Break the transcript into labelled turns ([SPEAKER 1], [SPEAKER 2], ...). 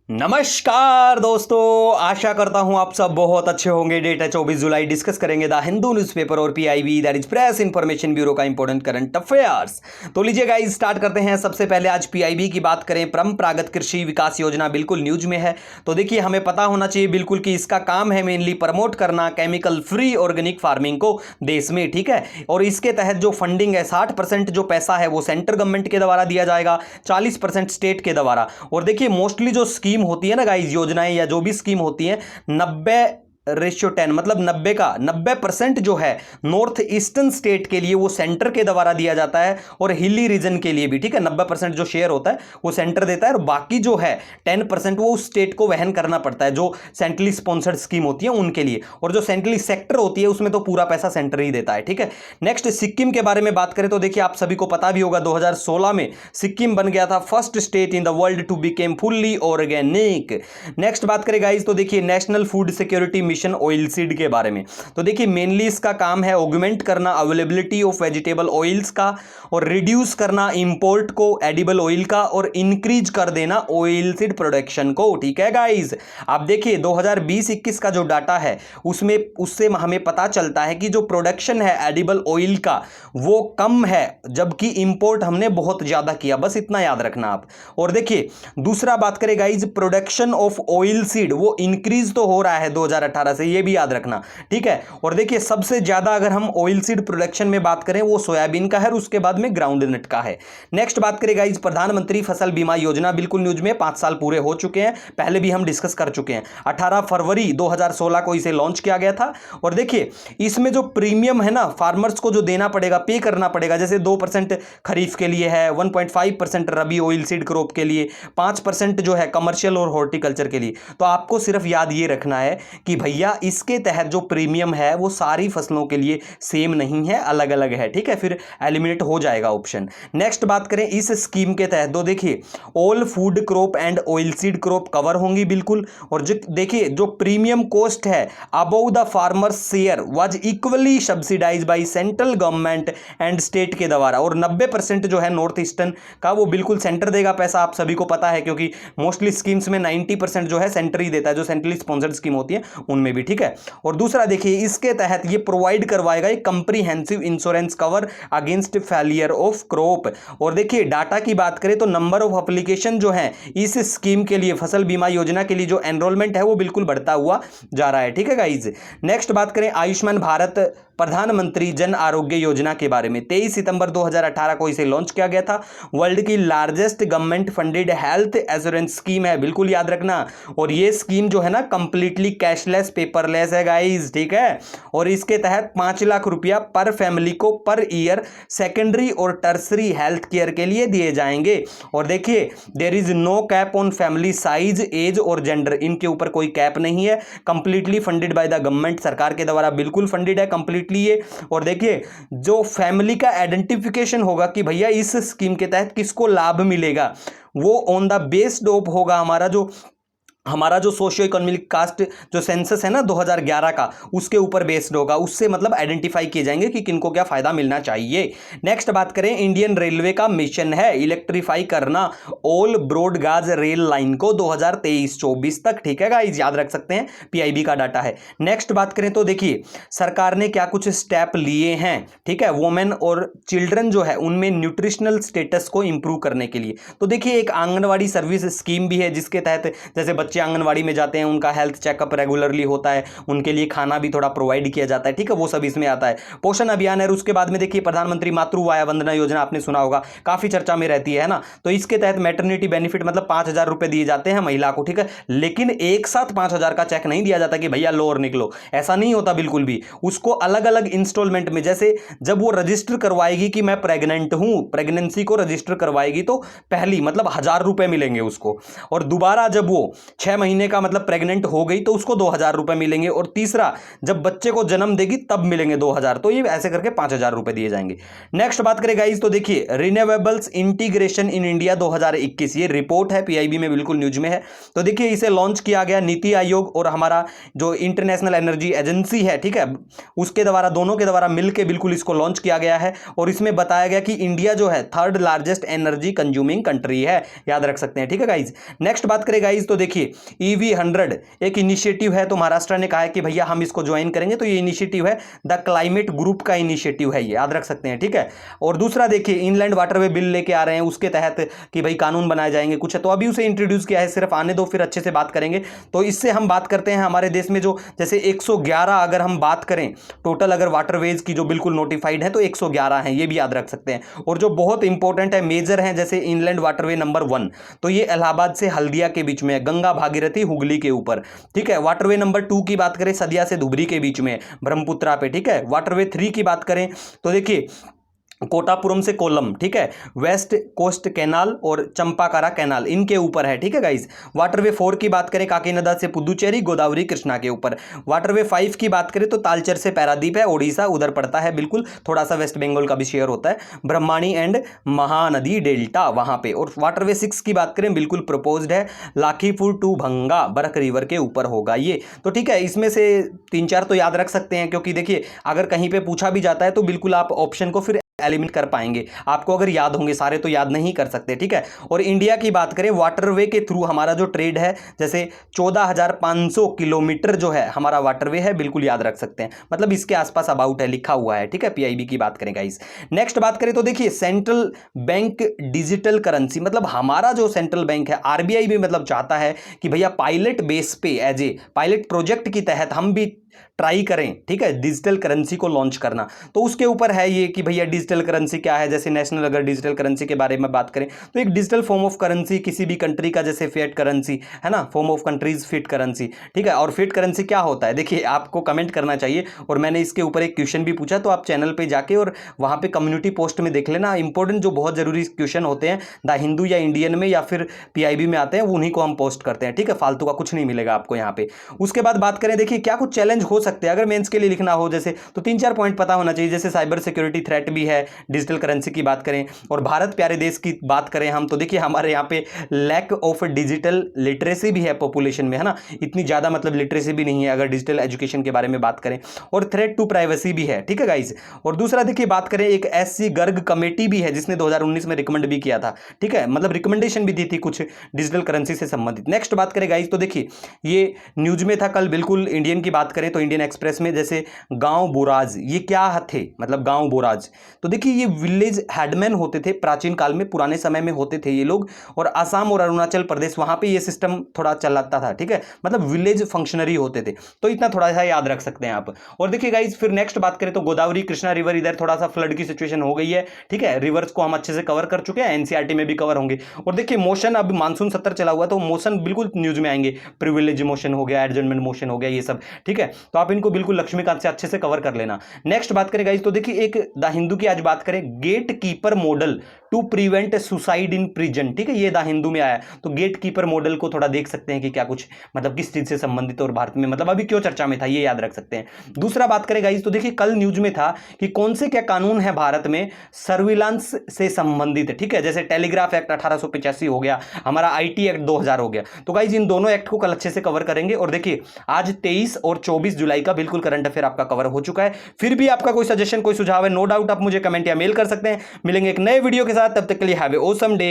[SPEAKER 1] नमस्कार दोस्तों, आशा करता हूं आप सब बहुत अच्छे होंगे। डेट है 24 जुलाई। डिस्कस करेंगे द हिंदू न्यूज़पेपर और PIB that is press information bureau का इंपॉर्टेंट करंट अफेयर्स। तो लीजिए गाइस, स्टार्ट करते हैं। सबसे पहले आज पीआईबी की बात करें। परंपरागत कृषि विकास योजना बिल्कुल न्यूज में है। तो देखिए, हमें पता होना चाहिए बिल्कुल कि इसका काम है मेनली प्रमोट करना केमिकल फ्री ऑर्गेनिक फार्मिंग को देश में, ठीक है। और इसके तहत जो फंडिंग है 60% जो पैसा है वो सेंट्रल गवर्नमेंट के द्वारा दिया जाएगा, 40% स्टेट के द्वारा। और देखिए, मोस्टली जो स्कीम होती है ना गाइस, योजनाएं या जो भी स्कीम होती है 90:10 मतलब 90% जो है नॉर्थ ईस्टर्न स्टेट के लिए वो सेंटर के द्वारा दिया जाता है और हिली रीजन के लिए भी, ठीक है। 90% जो शेयर होता है वो सेंटर देता है और बाकी जो है 10% वो उस स्टेट को वहन करना पड़ता है, जो सेंट्रली स्पॉन्सर्ड स्कीम होती है उनके लिए। और जो सेंट्रली सेक्टर होती है उसमें तो पूरा पैसा सेंटर ही देता है, ठीक है। नेक्स्ट, सिक्किम के बारे में बात करें तो देखिए, आप सभी को पता भी होगा 2016 में सिक्किम बन गया था first state in the world to became fully organic. Next बात करें गाइस तो देखिए, national food security mission oil seed के बारे में। तो देखिए, मेनली इसका काम है ऑगमेंट करना अवेलेबिलिटी ऑफ वेजिटेबल ऑयल्स का और रिड्यूस करना इंपोर्ट को एडिबल ऑयल का और इंक्रीज कर देना ऑयल सीड प्रोडक्शन को, ठीक है गाइस। आप देखिए 2020-21 का जो डाटा है उससे हमें पता चलता है कि जो प्रोडक्शन है एडिबल ऑयल का वो कम है, जबकि इंपोर्ट हमने बहुत ज्यादा किया। बस इतना याद रखना आप। और देखिए, दूसरा बात करें guys, production of oil seed वो इंक्रीज तो हो रहा है 2018 से, ये भी याद रखना, ठीक है। और देखिए, सबसे ज्यादा अगर हम ऑयल सीड प्रोडक्शन में बात करें वो सोयाबीन का है और उसके बाद में ग्राउंडनट का है। नेक्स्ट बात करें गाइस, प्रधानमंत्री फसल बीमा योजना बिल्कुल न्यूज में 5 साल पूरे हो चुके हैं, पहले भी हम डिस्कस कर चुके हैं। 18 फरवरी 2016 को इसे लॉन्च किया गया था। और देखिए, इसमें जो प्रीमियम है ना फार्मर्स को जो देना पड़ेगा, पे करना पड़ेगा, जैसे 2% खरीफ के लिए है, 1.5% रबी ऑयल सीड क्रॉप के लिए, 5% जो है कमर्शियल और हॉर्टिकल्चर के लिए। तो आपको सिर्फ याद ये रखना है कि भैया इसके तहत जो प्रीमियम है वो सारी फसलों के लिए सेम नहीं है, अलग अलग है, ठीक है। फिर एलिमिनेट हो जाएगा ऑप्शन। नेक्स्ट बात करें इस स्कीम के तहत, तो देखिए all food crop and oil seed crop cover होंगी बिल्कुल। और जो देखिए, जो प्रीमियम कॉस्ट है above the farmers share was equally subsidise by central government and state के द्वारा। और 90% जो है नॉर्थ ईस्टर्न का वो बिल्कुल सेंटर देगा पैसा, आप सभी को पता है, क्योंकि मोस्टली स्कीम्स में 90% जो है सेंटर ही देता है, जो सेंट्रली स्पॉन्सर्ड स्कीम होती है उनमें भी, ठीक है। और दूसरा देखिए, इसके तहत ये प्रोवाइड करवाएगा एक comprehensive insurance cover against failure of crop. और देखिए, डाटा की बात करें तो नंबर ऑफ एप्लीकेशन जो है इस स्कीम के लिए, फसल बीमा योजना के लिए जो एनरोलमेंट है वो बिल्कुल बढ़ता हुआ जा रहा है, ठीक है गाइज। नेक्स्ट बात करें आयुष्मान भारत प्रधानमंत्री जन आरोग्य योजना के बारे में। 23 सितंबर 2018 को इसे लॉन्च किया गया था। वर्ल्ड की largest government funded health assurance scheme है, बिल्कुल याद रखना। और ये स्कीम जो है ना कंप्लीटली कैशलेस पेपरलेस है गाइस, ठीक है। और इसके तहत 5 लाख रुपया पर फैमिली को पर ईयर सेकेंडरी और टर्सरी हेल्थ केयर के लिए दिए जाएंगे। और देखिए, there is no cap on family size, age और जेंडर, इनके ऊपर कोई कैप नहीं है। Completely funded by the government, सरकार के द्वारा बिल्कुल फंडेड है कंप्लीटली ये। और देखिए, जो फैमिली का आइडेंटिफिकेशन होगा कि भैया इस स्कीम के तहत किसको लाभ मिलेगा, वो ऑन द बेस्ड ऑफ होगा हमारा जो सोशियो इकोनॉमिक कास्ट जो सेंसस है ना 2011 का, उसके ऊपर बेस्ड होगा। उससे मतलब आइडेंटिफाई किए जाएंगे कि किनको क्या फायदा मिलना चाहिए। नेक्स्ट बात करें, इंडियन रेलवे का मिशन है इलेक्ट्रीफाई करना ऑल ब्रॉड गाज रेल लाइन को 2023-24 तक, ठीक है गाइस, याद रख सकते हैं, पीआईबी का डाटा है। नेक्स्ट बात करें तो देखिए, सरकार ने क्या कुछ स्टेप लिए हैं, ठीक है, वुमेन और चिल्ड्रन जो है उनमें न्यूट्रिशनल स्टेटस को इंप्रूव करने के लिए। तो देखिए, एक आंगनवाड़ी सर्विस स्कीम भी है जिसके तहत जैसे बच्चे आंगनवाड़ी में जाते हैं, उनका हेल्थ चेकअप रेगुलरली होता है, उनके लिए खाना भी थोड़ा प्रोवाइड किया जाता है, ठीक है, वो सब इसमें आता है। पोषण अभियान है। और उसके बाद में देखिए, प्रधानमंत्री मातृ वाया वंदना योजना आपने सुना होगा, काफी चर्चा में रहती है ना। तो इसके तहत मैटरनिटी बेनिफिट मतलब 5,000 रुपए दिए जाते हैं महिला को, ठीक है। लेकिन एक साथ 5,000 का चेक नहीं दिया जाता कि भैया लो और निकलो, ऐसा नहीं होता बिल्कुल भी। उसको अलग अलग इंस्टॉलमेंट में, जैसे जब वो रजिस्टर करवाएगी कि मैं प्रेग्नेंट हूं, प्रेगनेंसी को रजिस्टर करवाएगी तो पहली मतलब 1,000 रुपए मिलेंगे उसको। और दोबारा जब वो 6 महीने का मतलब प्रेग्नेंट हो गई तो उसको 2,000 रुपए मिलेंगे, और तीसरा जब बच्चे को जन्म देगी तब मिलेंगे 2,000। तो ये ऐसे करके 5,000 रुपए दिए जाएंगे। नेक्स्ट बात करें गाइस तो देखिए रिन्यूएबल्स इंटीग्रेशन इन इंडिया 2021, ये रिपोर्ट है, पीआईबी में बिल्कुल न्यूज में है। तो देखिए इसे लॉन्च किया गया नीति आयोग और हमारा जो इंटरनेशनल एनर्जी एजेंसी है, ठीक है, उसके द्वारा, दोनों के द्वारा मिलकर बिल्कुल इसको लॉन्च किया गया है। और इसमें बताया गया कि इंडिया जो है 3rd largest energy consuming country है, याद रख सकते हैं, ठीक है गाइज। नेक्स्ट बात करें गाइज तो देखिए EV100 एक इनिशिएटिव है, तो महाराष्ट्र ने कहा है कि भैया हम इसको ज्वाइन करेंगे। तो ये इनिशिएटिव है द क्लाइमेट ग्रुप का इनिशिएटिव है, ये याद रख सकते हैं, ठीक है। और दूसरा देखिए इनलैंड वाटरवे बिल लेके आ रहे हैं, उसके तहत कि भाई कानून बनाए जाएंगे कुछ है, तो अभी उसे इंट्रोड्यूस किया है, सिर्फ आने दो फिर अच्छे से बात करेंगे। तो इससे हम बात करते हैं हमारे देश में जो जैसे 111 अगर हम बात करें टोटल अगर वाटरवेज की जो बिल्कुल नोटिफाइड है तो 111 हैं, ये भी याद रख सकते हैं। और जो बहुत इंपॉर्टेंट है, मेजर हैं, जैसे इनलैंड वाटरवे नंबर 1, तो ये इलाहाबाद से हल्दिया के बीच में है, गंगा भागीरथी हुगली के ऊपर, ठीक है। वाटरवे नंबर 2 की बात करें सदिया से धुबरी के बीच में, ब्रह्मपुत्रा पे, ठीक है। वाटरवे 3 की बात करें तो देखिए कोटापुरम से कोल्लम, ठीक है, वेस्ट कोस्ट कैनाल और चंपाकारा कैनाल इनके ऊपर है, ठीक है गाइज। वाटरवे 4 की बात करें काकीनाडा से पुदुचेरी गोदावरी कृष्णा के ऊपर। वाटरवे 5 की बात करें तो तालचर से पैरादीप है, ओडिशा उधर पड़ता है, बिल्कुल थोड़ा सा वेस्ट बंगाल का भी शेयर होता है, ब्रह्माणी एंड महानदी डेल्टा वहां पे। और वाटरवे 6 की बात करें बिल्कुल प्रपोज्ड है, लाखीपुर टू भंगा बरक रिवर के ऊपर होगा ये। तो ठीक है, इसमें से 3-4 तो याद रख सकते हैं, क्योंकि देखिए अगर कहीं पे पूछा भी जाता है तो बिल्कुल आप ऑप्शन को फिर एलिमिनेट कर पाएंगे, आपको अगर याद होंगे, सारे तो याद नहीं कर सकते, ठीक है। और इंडिया की बात करें वाटरवे के थ्रू हमारा जो ट्रेड है, जैसे 14,500 किलोमीटर जो है हमारा वाटरवे है, बिल्कुल याद रख सकते हैं, मतलब इसके आसपास अबाउट है, लिखा हुआ है, ठीक है। पीआईबी की बात करें गाइस। नेक्स्ट बात करें तो देखिए सेंट्रल बैंक डिजिटल करेंसी, मतलब हमारा जो सेंट्रल बैंक है, आरबीआई भी मतलब चाहता है कि भैया पायलट बेस पे एज ए पायलट प्रोजेक्ट की तहत हम भी ट्राई करें, ठीक है, डिजिटल करेंसी को लॉन्च करना। तो उसके ऊपर है ये कि भैया डिजिटल करेंसी क्या है। जैसे नेशनल अगर डिजिटल करेंसी के बारे में बात करें तो एक डिजिटल फॉर्म ऑफ करेंसी किसी भी कंट्री का, जैसे फिएट करेंसी है ना, form of countries fiat currency, ठीक है। और फिएट करेंसी क्या होता है, देखिए आपको कमेंट करना चाहिए, और मैंने इसके ऊपर एक क्वेश्चन भी पूछा, तो आप चैनल पर जाके और वहाँ पे कम्युनिटी पोस्ट में देख लेना, इंपॉर्टेंट जो बहुत जरूरी क्वेश्चन होते हैं द हिंदू या इंडियन में या फिर पीआईबी में आते हैं, उन्हीं को हम पोस्ट करते हैं, ठीक है। फालतू का कुछ नहीं मिलेगा आपको यहाँ पे। उसके बाद बात करें, देखिए क्या कुछ चैलेंज हो सकते हैं अगर मेंस के लिए लिखना हो जैसे, तो 3-4 पॉइंट पता होना चाहिए। जैसे साइबर सिक्योरिटी थ्रेट भी है, डिजिटल करेंसी की बात करें, और भारत प्यारे देश की बात करें हम, तो देखिए हमारे यहाँ पे लैक ऑफ डिजिटल लिटरेसी भी है पॉपुलेशन में, है ना, इतनी ज्यादा मतलब लिटरेसी भी नहीं है अगर डिजिटल एजुकेशन के बारे में बात करें, और थ्रेट टू प्राइवेसी भी है, ठीक है गाइस। और दूसरा देखिए बात करें, एक SC गर्ग कमेटी भी है जिसने 2019 में रिकमेंड भी किया था, ठीक है, मतलब रिकमेंडेशन भी दी थी कुछ डिजिटल करेंसी से संबंधित। नेक्स्ट बात करें गाइस तो देखिए ये न्यूज में था कल, बिल्कुल इंडियन की बात करें तो इंडियन एक्सप्रेस में, जैसे गांव बोराज, ये क्या थे, मतलब गांव बोराज, तो देखिए ये विलेज हेडमैन होते थे प्राचीन काल में, पुराने समय में होते थे ये लोग, और असम और अरुणाचल प्रदेश वहां पे ये सिस्टम थोड़ा चलाता था, ठीक है, मतलब विलेज फंक्शनरी होते थे। तो इतना थोड़ा सा याद रख सकते हैं आप। और देखिए गाइस फिर नेक्स्ट बात करें तो गोदावरी कृष्णा रिवर, इधर थोड़ा सा फ्लड की सिचुएशन हो गई है, ठीक है, रिवर्स को हम अच्छे से कवर कर चुके हैं, एनसीईआरटी में भी कवर होंगे। और देखिए मोशन, अब मानसून 70 चला हुआ है तो मोशन बिल्कुल न्यूज में आएंगे, प्रिविलेज मोशन हो गया, एडजमेंट मोशन हो गया, ये सब, ठीक है। तो आप इनको बिल्कुल लक्ष्मीकांत से अच्छे से कवर कर लेना। नेक्स्ट बात करें गाइस तो देखिए एक द हिंदू की आज बात करें, gatekeeper model to prevent suicide in prison, ठीक है, ये द हिंदू में आया। तो गेट कीपर मॉडल को थोड़ा देख सकते हैं कि क्या कुछ मतलब किस चीज से संबंधित और भारत में मतलब अभी क्यों चर्चा में था, ये याद रख सकते हैं। दूसरा बात करें गाइस तो देखिए कल न्यूज में था कि कौन से क्या कानून है भारत में सर्विलांस से संबंधित, ठीक है, जैसे टेलीग्राफ एक्ट 1885 हो गया, हमारा IT एक्ट 2000 हो गया। तो गाइस इन दोनों एक्ट को कल अच्छे से कवर करेंगे। और देखिए आज 23 और 24 जुलाई का बिल्कुल करंट अफेयर आपका कवर हो चुका है। फिर भी आपका कोई सजेशन कोई सुझाव है, नो डाउट आप मुझे कमेंट या मेल कर सकते हैं। मिलेंगे एक नए वीडियो के साथ, तब तक के लिए हैव ए ऑसम डे।